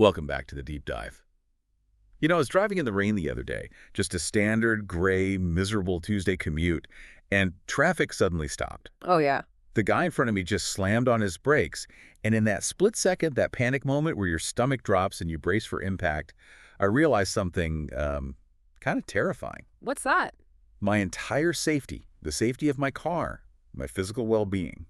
Welcome back to the deep dive. I was driving in the rain the other day, just a standard gray, miserable Tuesday commute, and traffic suddenly stopped. Oh, yeah. The guy in front of me just slammed on his brakes, and in that split second, that panic moment where your stomach drops and you brace for impact, I realized something kind of terrifying. What's that? My entire safety, the safety of my car, my physical well-being,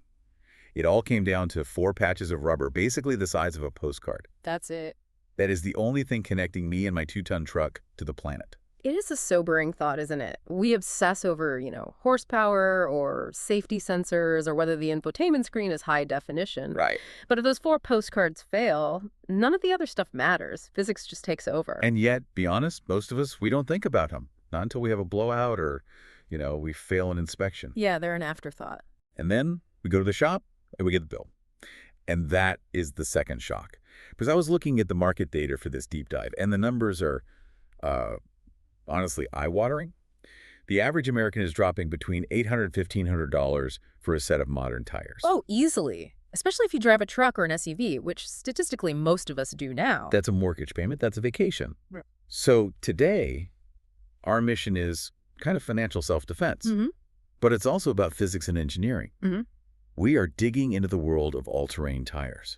it all came down to 4 patches of rubber, basically the size of a postcard. That's it. That is the only thing connecting me and my 2-ton truck to the planet. It is a sobering thought, isn't it? We obsess over, horsepower or safety sensors or whether the infotainment screen is high definition. Right. But if those 4 postcards fail, none of the other stuff matters. Physics just takes over. And yet, be honest, most of us, we don't think about them. Not until we have a blowout or, we fail an inspection. Yeah, they're an afterthought. And then we go to the shop and we get the bill. And that is the second shock. Because I was looking at the market data for this deep dive, and the numbers are, honestly, eye-watering. The average American is dropping between $800 and $1,500 for a set of modern tires. Oh, easily. Especially if you drive a truck or an SUV, which statistically most of us do now. That's a mortgage payment. That's a vacation. Right. So today, our mission is kind of financial self-defense. Mm-hmm. But it's also about physics and engineering. Mm-hmm. We are digging into the world of all-terrain tires.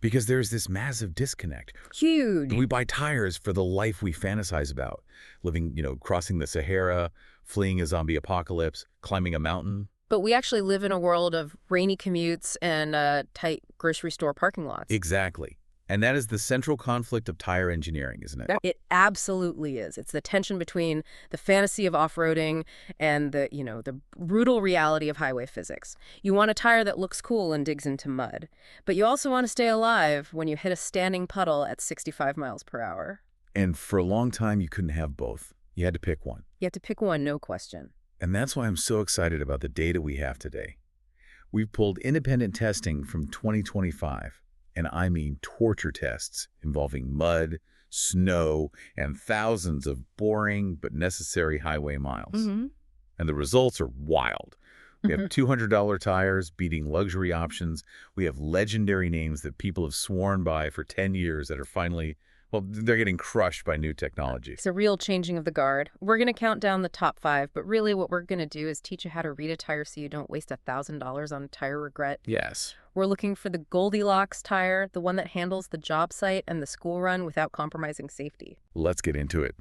Because there's this massive disconnect. Huge. We buy tires for the life we fantasize about. Living, crossing the Sahara, fleeing a zombie apocalypse, climbing a mountain. But we actually live in a world of rainy commutes and tight grocery store parking lots. Exactly. And that is the central conflict of tire engineering, isn't it? It absolutely is. It's the tension between the fantasy of off-roading and the brutal reality of highway physics. You want a tire that looks cool and digs into mud, but you also want to stay alive when you hit a standing puddle at 65 miles per hour. And for a long time, you couldn't have both. You had to pick one. You have to pick one, no question. And that's why I'm so excited about the data we have today. We've pulled independent testing from 2025. And I mean torture tests involving mud, snow, and thousands of boring but necessary highway miles. Mm-hmm. And the results are wild. We have $200 tires beating luxury options. We have legendary names that people have sworn by for 10 years that are finally, they're getting crushed by new technology. It's a real changing of the guard. We're going to count down the top 5, but really what we're going to do is teach you how to read a tire so you don't waste $1,000 on tire regret. Yes. We're looking for the Goldilocks tire, the one that handles the job site and the school run without compromising safety. Let's get into it.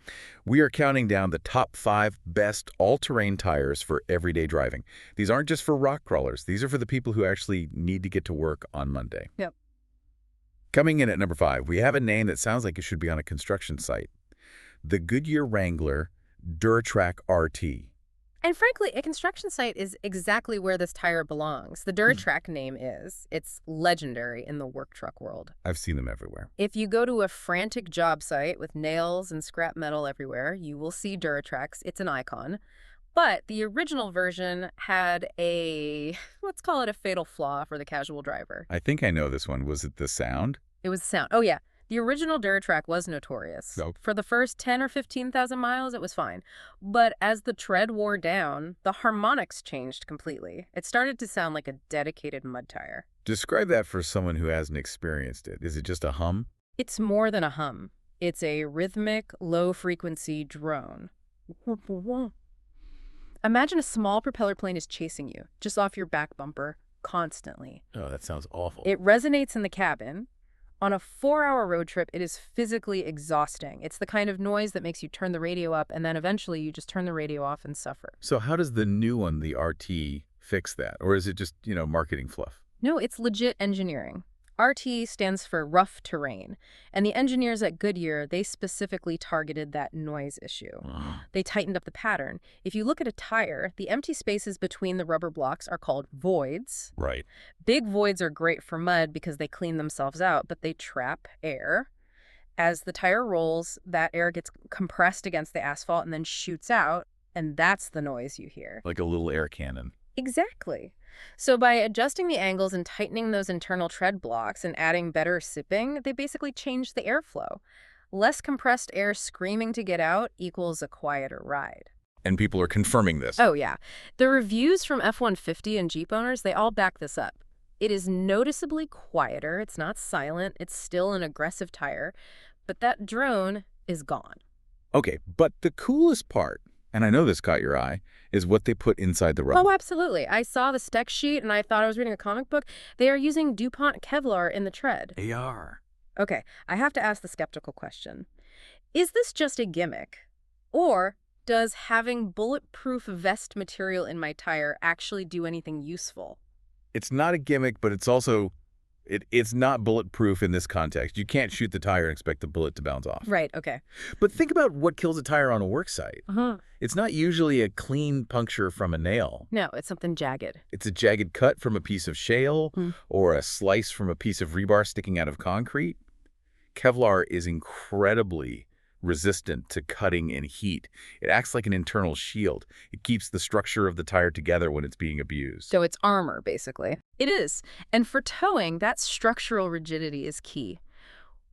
We are counting down the top 5 best all-terrain tires for everyday driving. These aren't just for rock crawlers. These are for the people who actually need to get to work on Monday. Yep. Coming in at number 5, we have a name that sounds like it should be on a construction site. The Goodyear Wrangler Duratrack RT. And frankly, a construction site is exactly where this tire belongs. The Duratrack name is. It's legendary in the work truck world. I've seen them everywhere. If you go to a frantic job site with nails and scrap metal everywhere, you will see Duratracks. It's an icon. But the original version had let's call it a fatal flaw for the casual driver. I think I know this one. Was it the sound? It was sound. Oh, yeah. The original Duratrack was notorious. Nope. For the first 10 or 15,000 miles, it was fine. But as the tread wore down, the harmonics changed completely. It started to sound like a dedicated mud tire. Describe that for someone who hasn't experienced it. Is it just a hum? It's more than a hum. It's a rhythmic, low-frequency drone. Imagine a small propeller plane is chasing you, just off your back bumper, constantly. Oh, that sounds awful. It resonates in the cabin. On a 4-hour road trip, it is physically exhausting. It's the kind of noise that makes you turn the radio up, and then eventually you just turn the radio off and suffer. So how does the new one, the RT, fix that? Or is it just, marketing fluff? No, it's legit engineering. RT stands for rough terrain, and the engineers at Goodyear, they specifically targeted that noise issue. They tightened up the pattern. If you look at a tire, the empty spaces between the rubber blocks are called voids. Right. Big voids are great for mud because they clean themselves out, but they trap air. As the tire rolls, that air gets compressed against the asphalt and then shoots out, and that's the noise you hear. Like a little air cannon. Exactly. So by adjusting the angles and tightening those internal tread blocks and adding better sipping, they basically changed the airflow. Less compressed air screaming to get out equals a quieter ride. And people are confirming this. Oh, yeah. The reviews from F-150 and Jeep owners, they all back this up. It is noticeably quieter. It's not silent. It's still an aggressive tire. But that drone is gone. Okay, but the coolest part, and I know this caught your eye, is what they put inside the rubber. Oh, absolutely. I saw the spec sheet and I thought I was reading a comic book. They are using DuPont Kevlar in the tread. They are. Okay, I have to ask the skeptical question. Is this just a gimmick? Or does having bulletproof vest material in my tire actually do anything useful? It's not a gimmick, but it's also, it's not bulletproof in this context. You can't shoot the tire and expect the bullet to bounce off. Right, okay. But think about what kills a tire on a work site. Uh-huh. It's not usually a clean puncture from a nail. No, it's something jagged. It's a jagged cut from a piece of shale Hmm. or a slice from a piece of rebar sticking out of concrete. Kevlar is incredibly resistant to cutting and heat. It acts like an internal shield. It keeps the structure of the tire together when it's being abused. So it's armor, basically. It is. And for towing, that structural rigidity is key.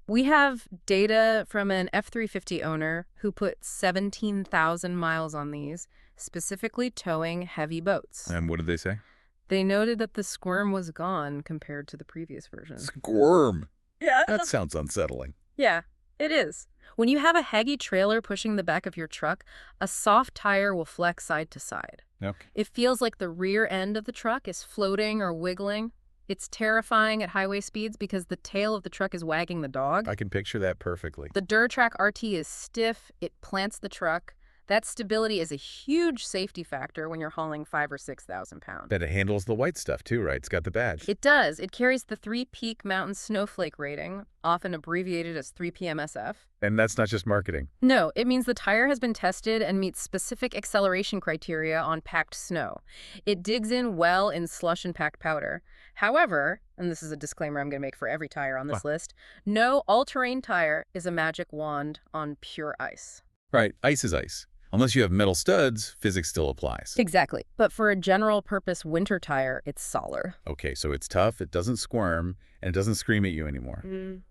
We have data from an F-350 owner who put 17,000 miles on these, specifically towing heavy boats. And what did they say? They noted that the squirm was gone compared to the previous version. Squirm. Yeah. That sounds unsettling. Yeah, it is. When you have a heavy trailer pushing the back of your truck, a soft tire will flex side to side. Okay. It feels like the rear end of the truck is floating or wiggling. It's terrifying at highway speeds because the tail of the truck is wagging the dog. I can picture that perfectly. The Durtrack RT is stiff. It plants the truck. That stability is a huge safety factor when you're hauling 5,000 or 6,000 pounds. Bet it handles the white stuff too, right? It's got the badge. It does. It carries the 3-peak mountain snowflake rating, often abbreviated as 3PMSF. And that's not just marketing. No, it means the tire has been tested and meets specific acceleration criteria on packed snow. It digs in well in slush and packed powder. However, and this is a disclaimer I'm going to make for every tire on this list, no all-terrain tire is a magic wand on pure ice. Right. Ice is ice. Unless you have metal studs, physics still applies. Exactly. But for a general-purpose winter tire, it's solar. Okay, so it's tough, it doesn't squirm, and it doesn't scream at you anymore.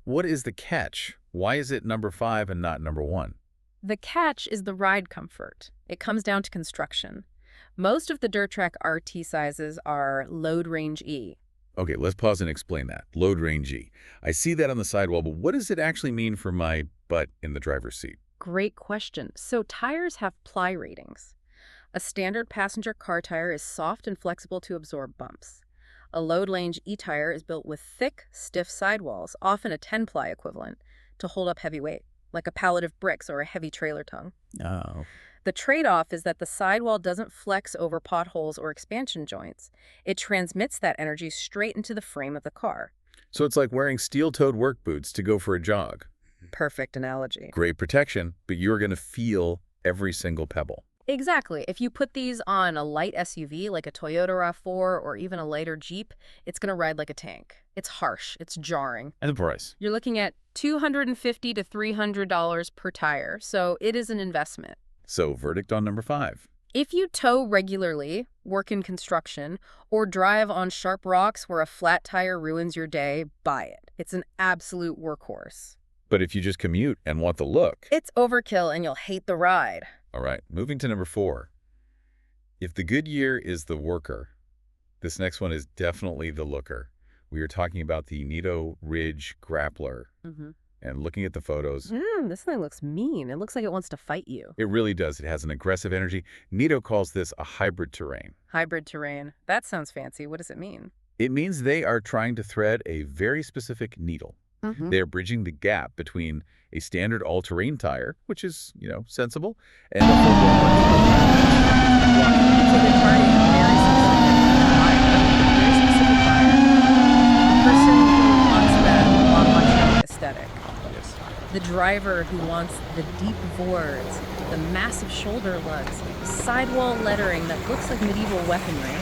What is the catch? Why is it number 5 and not number 1? The catch is the ride comfort. It comes down to construction. Most of the Durtrack RT sizes are load range E. Okay, let's pause and explain that. Load range E. I see that on the sidewall, but what does it actually mean for my butt in the driver's seat? Great question. So tires have ply ratings. A standard passenger car tire is soft and flexible to absorb bumps. A load range E tire is built with thick, stiff sidewalls, often a 10-ply equivalent, to hold up heavy weight, like a pallet of bricks or a heavy trailer tongue. Oh. The trade-off is that the sidewall doesn't flex over potholes or expansion joints. It transmits that energy straight into the frame of the car. So it's like wearing steel-toed work boots to go for a jog. Perfect analogy. Great protection, but you're going to feel every single pebble. Exactly. If you put these on a light SUV like a Toyota RAV4 or even a lighter Jeep, it's going to ride like a tank. It's harsh. It's jarring. And the price? You're looking at $250 to $300 per tire, so it is an investment. So verdict on number 5. If you tow regularly, work in construction, or drive on sharp rocks where a flat tire ruins your day, buy it. It's an absolute workhorse. But if you just commute and want the look... It's overkill and you'll hate the ride. All right, moving to number 4. If the Goodyear is the worker, this next one is definitely the looker. We are talking about the Nito Ridge Grappler. And looking at the photos... This thing looks mean. It looks like it wants to fight you. It really does. It has an aggressive energy. Nito calls this a hybrid terrain. Hybrid terrain. That sounds fancy. What does it mean? It means they are trying to thread a very specific needle. They're bridging the gap between a standard all-terrain tire, which is, sensible, and a full-blown So they're targeting a very specific buyer. The person who wants that long aesthetic. Yes. The driver who wants the deep boards, the massive shoulder lugs, sidewall lettering that looks like medieval weaponry,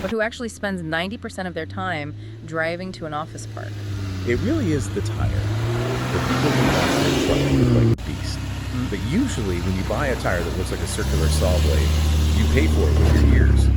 but who actually spends 90% of their time driving to an office park. It really is the tire. For people who want their truck to look like a beast. But usually, when you buy a tire that looks like a circular saw blade, you pay for it with your ears.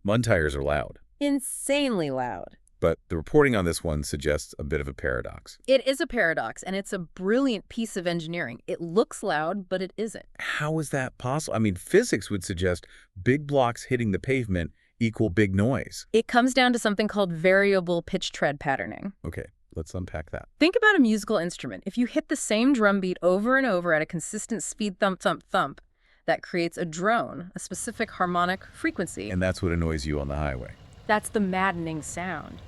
Mun tires are loud. Insanely loud. But the reporting on this one suggests a bit of a paradox. It is a paradox, and it's a brilliant piece of engineering. It looks loud, but it isn't. How is that possible? I mean, physics would suggest big blocks hitting the pavement equal big noise? It comes down to something called variable pitch tread patterning. Okay, let's unpack that. Think about a musical instrument. If you hit the same drum beat over and over at a consistent speed thump, thump, thump, that creates a drone, a specific harmonic frequency. And that's what annoys you on the highway. That's the maddening sound.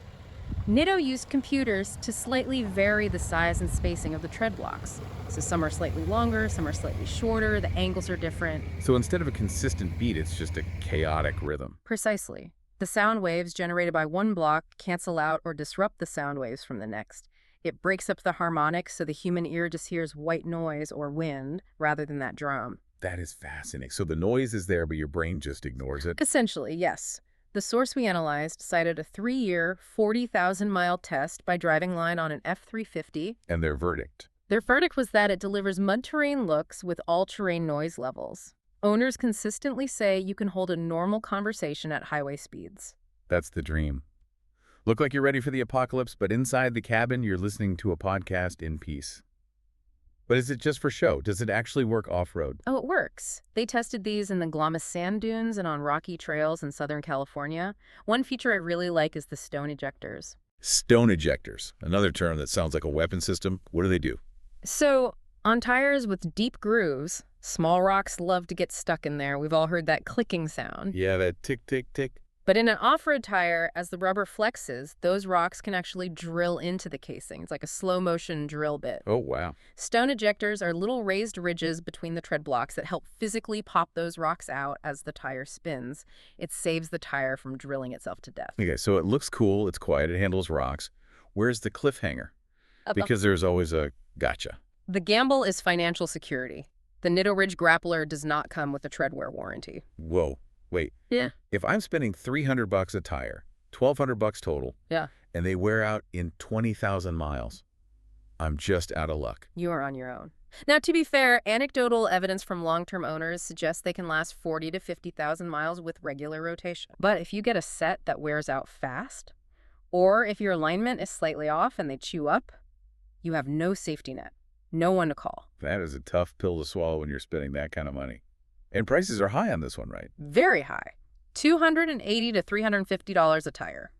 Nitto used computers to slightly vary the size and spacing of the tread blocks. So some are slightly longer, some are slightly shorter, the angles are different. So instead of a consistent beat, it's just a chaotic rhythm. Precisely. The sound waves generated by one block cancel out or disrupt the sound waves from the next. It breaks up the harmonics so the human ear just hears white noise or wind rather than that drum. That is fascinating. So the noise is there, but your brain just ignores it? Essentially, yes. The source we analyzed cited a 3-year, 40,000-mile test by driving line on an F-350. And their verdict? Their verdict was that it delivers mud-terrain looks with all-terrain noise levels. Owners consistently say you can hold a normal conversation at highway speeds. That's the dream. Look like you're ready for the apocalypse, but inside the cabin, you're listening to a podcast in peace. But is it just for show? Does it actually work off-road? Oh, it works. They tested these in the Glamis sand dunes and on rocky trails in Southern California. One feature I really like is the stone ejectors. Stone ejectors, another term that sounds like a weapon system. What do they do? So, on tires with deep grooves, small rocks love to get stuck in there. We've all heard that clicking sound. Yeah, that tick, tick, tick. But in an off-road tire, as the rubber flexes, those rocks can actually drill into the casing. It's like a slow-motion drill bit. Oh, wow. Stone ejectors are little raised ridges between the tread blocks that help physically pop those rocks out as the tire spins. It saves the tire from drilling itself to death. Okay, so it looks cool, it's quiet, it handles rocks. Where's the cliffhanger? Because there's always a gotcha. The gamble is financial security. The Nitto Ridge Grappler does not come with a treadwear warranty. Whoa. Wait. Yeah. If I'm spending $300 a tire, $1,200 total, Yeah. and they wear out in 20,000 miles, I'm just out of luck. You are on your own. Now, to be fair, anecdotal evidence from long-term owners suggests they can last 40 to 50,000 miles with regular rotation. But if you get a set that wears out fast, or if your alignment is slightly off and they chew up, you have no safety net, no one to call. That is a tough pill to swallow when you're spending that kind of money. And prices are high on this one, right? Very high. $280 to $350 a tire.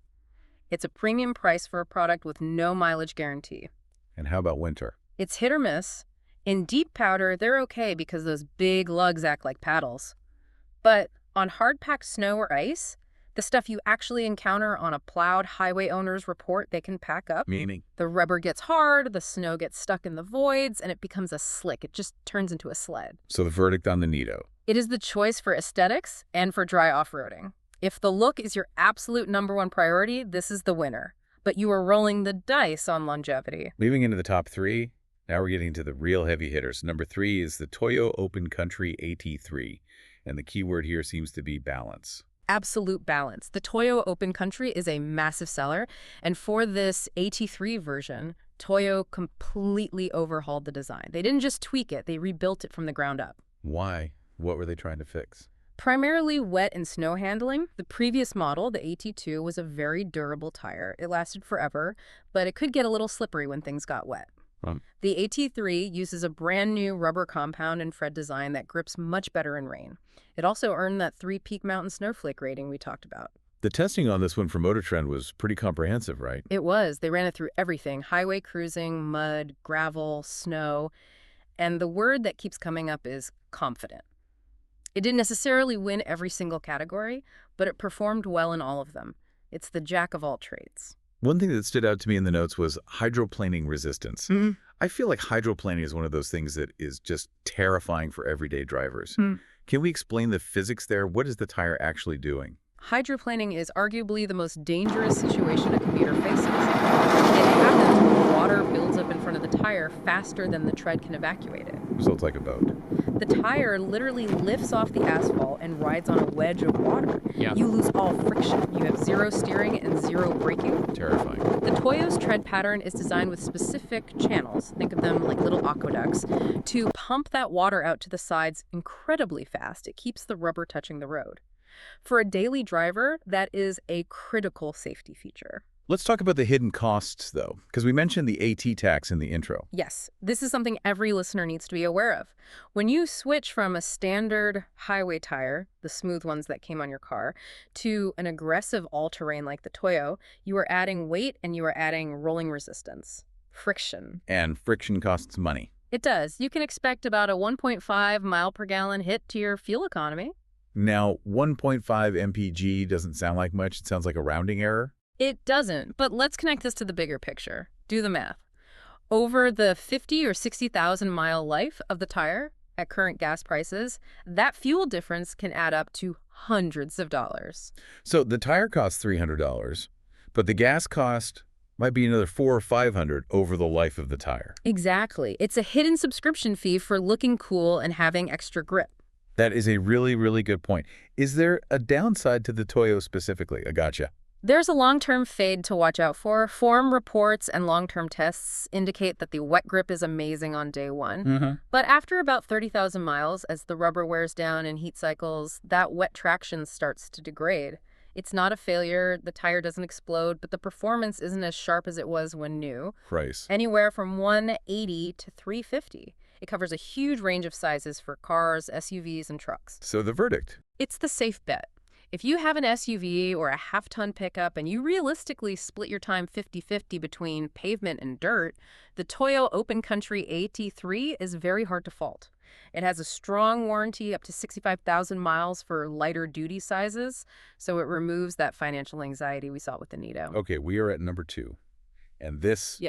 It's a premium price for a product with no mileage guarantee. And how about winter? It's hit or miss. In deep powder, they're okay because those big lugs act like paddles. But on hard-packed snow or ice, the stuff you actually encounter on a plowed highway owner's report they can pack up. Meaning? The rubber gets hard, the snow gets stuck in the voids, and it becomes a slick. It just turns into a sled. So the verdict on the Nitto. It is the choice for aesthetics and for dry off-roading. If the look is your absolute #1 priority, this is the winner. But you are rolling the dice on longevity. Moving into the top 3, now we're getting to the real heavy hitters. Number 3 is the Toyo Open Country AT3, and the key word here seems to be balance. Absolute balance. The Toyo Open Country is a massive seller, and for this AT3 version, Toyo completely overhauled the design. They didn't just tweak it, they rebuilt it from the ground up. Why? What were they trying to fix? Primarily wet and snow handling. The previous model, the AT2, was a very durable tire. It lasted forever, but it could get a little slippery when things got wet. The AT3 uses a brand new rubber compound and Fred design that grips much better in rain. It also earned that 3 Peak Mountain Snowflake rating we talked about. The testing on this one for Motor Trend was pretty comprehensive, right? It was. They ran it through everything: highway cruising, mud, gravel, snow. And the word that keeps coming up is confident. It didn't necessarily win every single category, but it performed well in all of them. It's the jack of all trades. One thing that stood out to me in the notes was hydroplaning resistance. I feel like hydroplaning is one of those things that is just terrifying for everyday drivers. Can we explain the physics there? What is the tire actually doing? Hydroplaning is arguably the most dangerous situation a commuter faces. It happens when water builds up in front of the tire faster than the tread can evacuate it. So it's like a boat. The tire literally lifts off the asphalt and rides on a wedge of water. Yeah. You lose all friction. You have zero steering and zero braking. Terrifying. The Toyo's tread pattern is designed with specific channels, think of them like little aqueducts, to pump that water out to the sides incredibly fast. It keeps the rubber touching the road. For a daily driver, that is a critical safety feature. Let's talk about the hidden costs, though, because we mentioned the AT tax in the intro. Yes, this is something every listener needs to be aware of. When you switch from a standard highway tire, the smooth ones that came on your car, to an aggressive all-terrain like the Toyo, you are adding weight and you are adding rolling resistance, friction. And friction costs money. It does. You can expect about a 1.5 mile per gallon hit to your fuel economy. Now, 1.5 mpg doesn't sound like much. It sounds like a rounding error. It doesn't, but let's connect this to the bigger picture. Do the math. Over the 50 or 60,000 mile life of the tire, at current gas prices, that fuel difference can add up to hundreds of dollars. So the tire costs $300, but the gas cost might be another $400 or $500 over the life of the tire. Exactly. It's a hidden subscription fee for looking cool and having extra grip. That is a really, really good point. Is there a downside to the Toyo specifically? I gotcha. There's a long-term fade to watch out for. Form reports and long-term tests indicate that the wet grip is amazing on day one. But after about 30,000 miles, as the rubber wears down in heat cycles, that wet traction starts to degrade. It's not a failure, the tire doesn't explode, but the performance isn't as sharp as it was when new. Price. Anywhere from 180 to 350. It covers a huge range of sizes for cars, SUVs, and trucks. So the verdict? It's the safe bet. If you have an SUV or a half-ton pickup and you realistically split your time 50-50 between pavement and dirt, the Toyo Open Country AT3 is very hard to fault. It has a strong warranty up to 65,000 miles for lighter duty sizes, so it removes that financial anxiety we saw with the Nito. Okay, we are at number 2. And this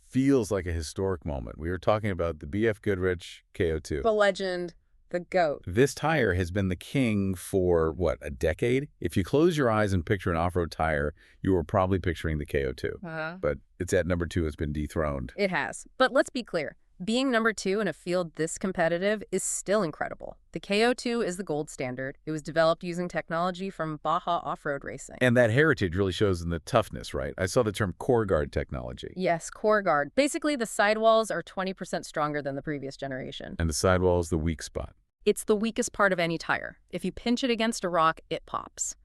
feels like a historic moment. We are talking about the BF Goodrich KO2. The legend. The GOAT. This tire has been the king for, what, a decade? If you close your eyes and picture an off-road tire, you are probably picturing the KO2. But it's at number 2. It's been dethroned. It has. But let's be clear. Being number 2 in a field this competitive is still incredible. The KO2 is the gold standard. It was developed using technology from Baja off-road racing. And that heritage really shows in the toughness, right? I saw the term core guard technology. Yes, core guard. Basically, the sidewalls are 20% stronger than the previous generation. And the sidewall is the weak spot. It's the weakest part of any tire. If you pinch it against a rock, it pops.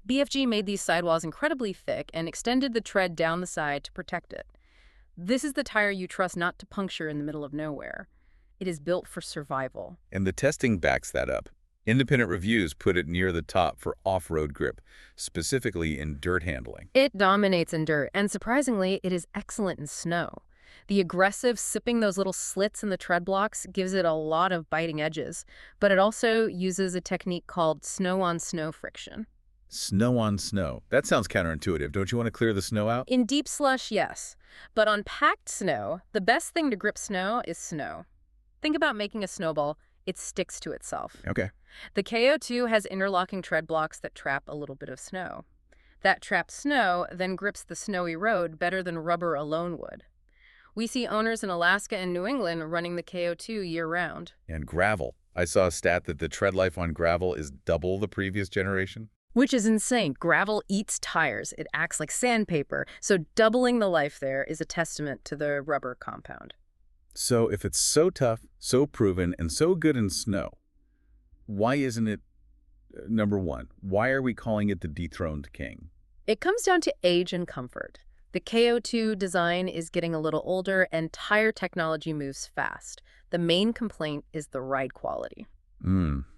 BFG made these sidewalls incredibly thick and extended the tread down the side to protect it. This is the tire you trust not to puncture in the middle of nowhere. It is built for survival. And the testing backs that up. Independent reviews put it near the top for off-road grip, specifically in dirt handling. It dominates in dirt, and surprisingly, it is excellent in snow. The aggressive sipping those little slits in the tread blocks gives it a lot of biting edges, but it also uses a technique called snow-on-snow friction. Snow on snow. That sounds counterintuitive. Don't you want to clear the snow out? In deep slush, yes. But on packed snow, the best thing to grip snow is snow. Think about making a snowball. It sticks to itself. Okay. The KO2 has interlocking tread blocks that trap a little bit of snow. That trapped snow then grips the snowy road better than rubber alone would. We see owners in Alaska and New England running the KO2 year-round. And gravel. I saw a stat that the tread life on gravel is double the previous generation. Which is insane. Gravel eats tires. It acts like sandpaper. So doubling the life there is a testament to the rubber compound. So if it's so tough, so proven, and so good in snow, why isn't it number 1? Why are we calling it the dethroned king? It comes down to age and comfort. The KO2 design is getting a little older and tire technology moves fast. The main complaint is the ride quality.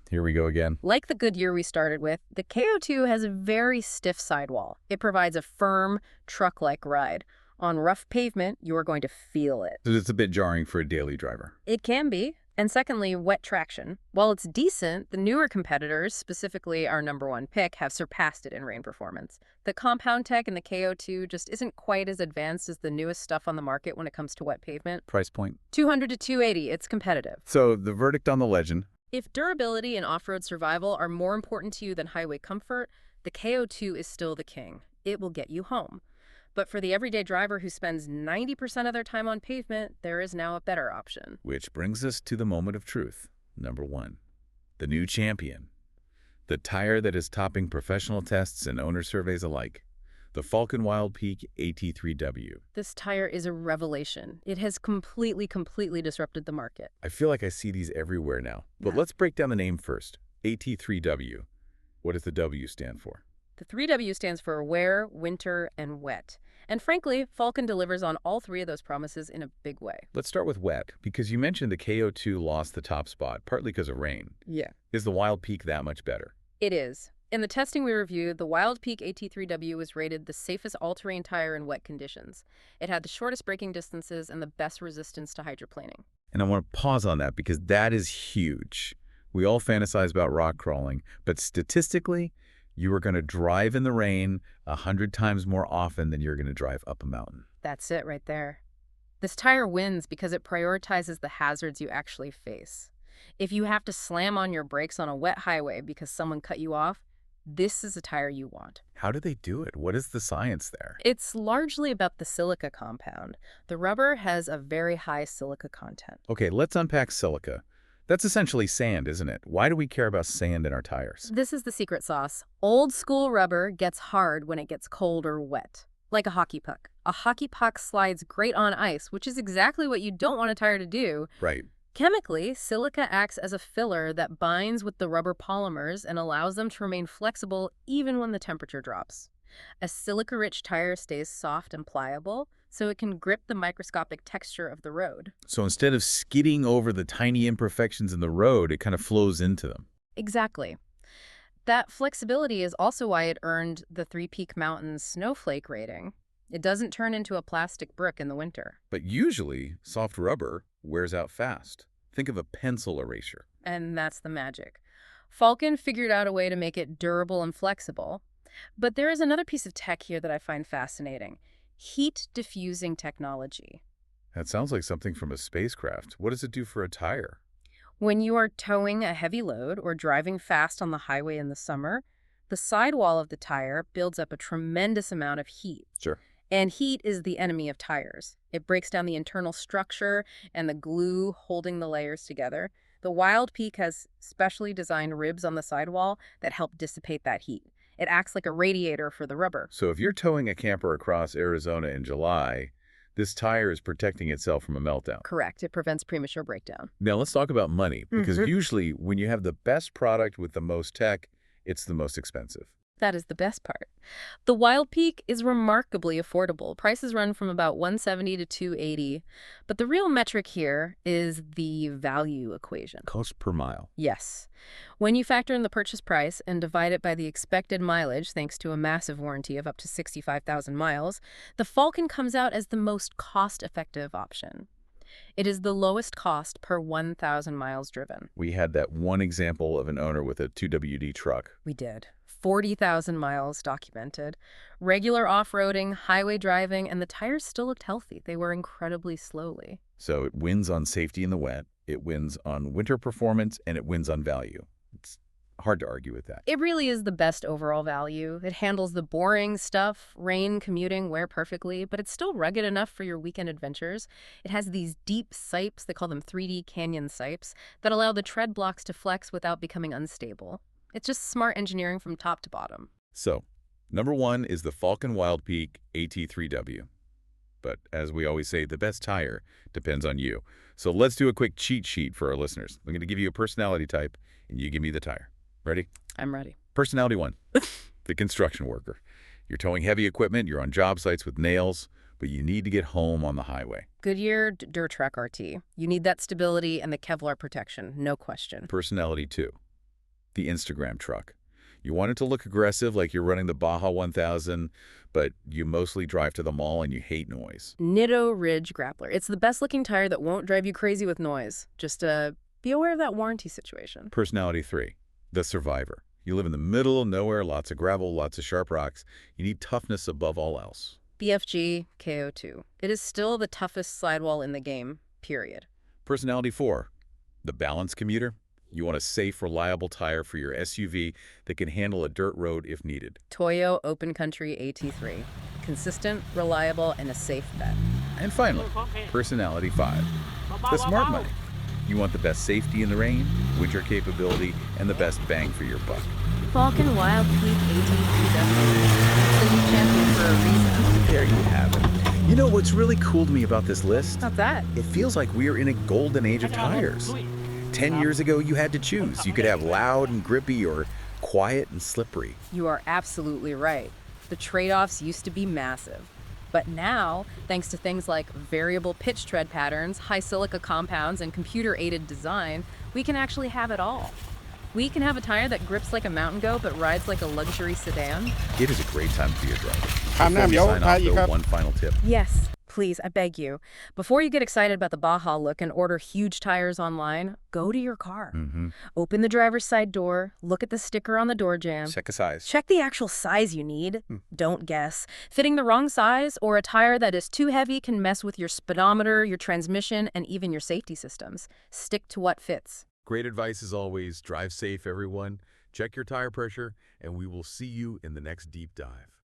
Here we go again. Like the Goodyear we started with, the KO2 has a very stiff sidewall. It provides a firm, truck-like ride. On rough pavement, you are going to feel it. So it's a bit jarring for a daily driver. It can be. And secondly, wet traction. While it's decent, the newer competitors, specifically our number 1 pick, have surpassed it in rain performance. The compound tech in the KO2 just isn't quite as advanced as the newest stuff on the market when it comes to wet pavement. Price point? $200 to $280. It's competitive. So the verdict on the legend. If durability and off-road survival are more important to you than highway comfort, the KO2 is still the king. It will get you home. But for the everyday driver who spends 90% of their time on pavement, there is now a better option. Which brings us to the moment of truth. Number 1, the new champion. The tire that is topping professional tests and owner surveys alike. The Falcon Wild Peak AT3W. This tire is a revelation. It has completely disrupted the market. I feel like I see these everywhere now. But let's break down the name first. AT3W. What does the W stand for? The 3W stands for wear, winter, and wet. And frankly, Falcon delivers on all three of those promises in a big way. Let's start with wet, because you mentioned the KO2 lost the top spot, partly because of rain. Yeah. Is the Wild Peak that much better? It is. In the testing we reviewed, the Wild Peak AT3W was rated the safest all-terrain tire in wet conditions. It had the shortest braking distances and the best resistance to hydroplaning. And I want to pause on that because that is huge. We all fantasize about rock crawling, but statistically, you are going to drive in the rain 100 times more often than you're going to drive up a mountain. That's it right there. This tire wins because it prioritizes the hazards you actually face. If you have to slam on your brakes on a wet highway because someone cut you off, this is a tire you want. How do they do it? What is the science there? It's largely about the silica compound. The rubber has a very high silica content. Okay, let's unpack silica. That's essentially sand, isn't it? Why do we care about sand in our tires? This is the secret sauce. Old school rubber gets hard when it gets cold or wet, like a hockey puck. A hockey puck slides great on ice, which is exactly what you don't want a tire to do. Right. Chemically, silica acts as a filler that binds with the rubber polymers and allows them to remain flexible even when the temperature drops. A silica-rich tire stays soft and pliable, so it can grip the microscopic texture of the road. So instead of skidding over the tiny imperfections in the road, it kind of flows into them. Exactly. That flexibility is also why it earned the Three Peak Mountains snowflake rating. It doesn't turn into a plastic brick in the winter. But usually, soft rubber wears out fast. Think of a pencil eraser. And that's the magic. Falcon figured out a way to make it durable and flexible. But there is another piece of tech here that I find fascinating. Heat diffusing technology. That sounds like something from a spacecraft. What does it do for a tire? When you are towing a heavy load or driving fast on the highway in the summer, the sidewall of the tire builds up a tremendous amount of heat. Sure. And heat is the enemy of tires. It breaks down the internal structure and the glue holding the layers together. The Wild Peak has specially designed ribs on the sidewall that help dissipate that heat. It acts like a radiator for the rubber. So if you're towing a camper across Arizona in July, this tire is protecting itself from a meltdown. Correct. It prevents premature breakdown. Now let's talk about money, because usually when you have the best product with the most tech, it's the most expensive. That is the best part. The Wild Peak is remarkably affordable. Prices run from about $170 to $280. But the real metric here is the value equation. Cost per mile. Yes. When you factor in the purchase price and divide it by the expected mileage, thanks to a massive warranty of up to 65,000 miles, the Falcon comes out as the most cost-effective option. It is the lowest cost per 1,000 miles driven. We had that one example of an owner with a 2WD truck. We did. 40,000 miles documented. Regular off-roading, highway driving, and the tires still looked healthy. They were incredibly slowly. So it wins on safety in the wet, it wins on winter performance, and it wins on value. It's hard to argue with that. It really is the best overall value. It handles the boring stuff, rain, commuting, wear perfectly, but it's still rugged enough for your weekend adventures. It has these deep sipes, they call them 3D canyon sipes, that allow the tread blocks to flex without becoming unstable. It's just smart engineering from top to bottom. So, number one is the Falcon Wild Peak AT3W. But as we always say, the best tire depends on you. So let's do a quick cheat sheet for our listeners. I'm going to give you a personality type, and you give me the tire. Ready? I'm ready. Personality 1, the construction worker. You're towing heavy equipment, you're on job sites with nails, but you need to get home on the highway. Goodyear Durtrack RT. You need that stability and the Kevlar protection, no question. Personality 2, the Instagram truck. You want it to look aggressive, like you're running the Baja 1000, but you mostly drive to the mall and you hate noise. Nitto Ridge Grappler. It's the best-looking tire that won't drive you crazy with noise. Just be aware of that warranty situation. Personality 3, the survivor. You live in the middle of nowhere, lots of gravel, lots of sharp rocks. You need toughness above all else. BFG KO2. It is still the toughest sidewall in the game, period. Personality 4, the balanced commuter. You want a safe, reliable tire for your SUV that can handle a dirt road if needed. Toyo Open Country AT3. Consistent, reliable, and a safe bet. And finally, personality 5, the smart money. You want the best safety in the rain, winter capability, and the best bang for your buck. Falcon Wild Peak AT3W. It's the new champion for a reason. There you have it. You know what's really cool to me about this list? What's that? It feels like we're in a golden age of tires. 10 years ago, you had to choose. You could have loud and grippy or quiet and slippery. You are absolutely right. The trade-offs used to be massive. But now, thanks to things like variable pitch tread patterns, high silica compounds, and computer-aided design, we can actually have it all. We can have a tire that grips like a mountain goat but rides like a luxury sedan. It is a great time to be a driver. คำ Before นำ we เดี๋ยว sign ท้าย off, อีก though, ครับ one final tip. Yes, please, I beg you. Before you get excited about the Baja look and order huge tires online, go to your car. Open the driver's side door, look at the sticker on the door jamb. check a size Check the actual size you need. Don't guess. Fitting the wrong size or a tire that is too heavy can mess with your speedometer, your transmission, and even your safety systems. Stick to what fits. Great advice as always. Drive safe, everyone. Check your tire pressure, and we will see you in the next deep dive.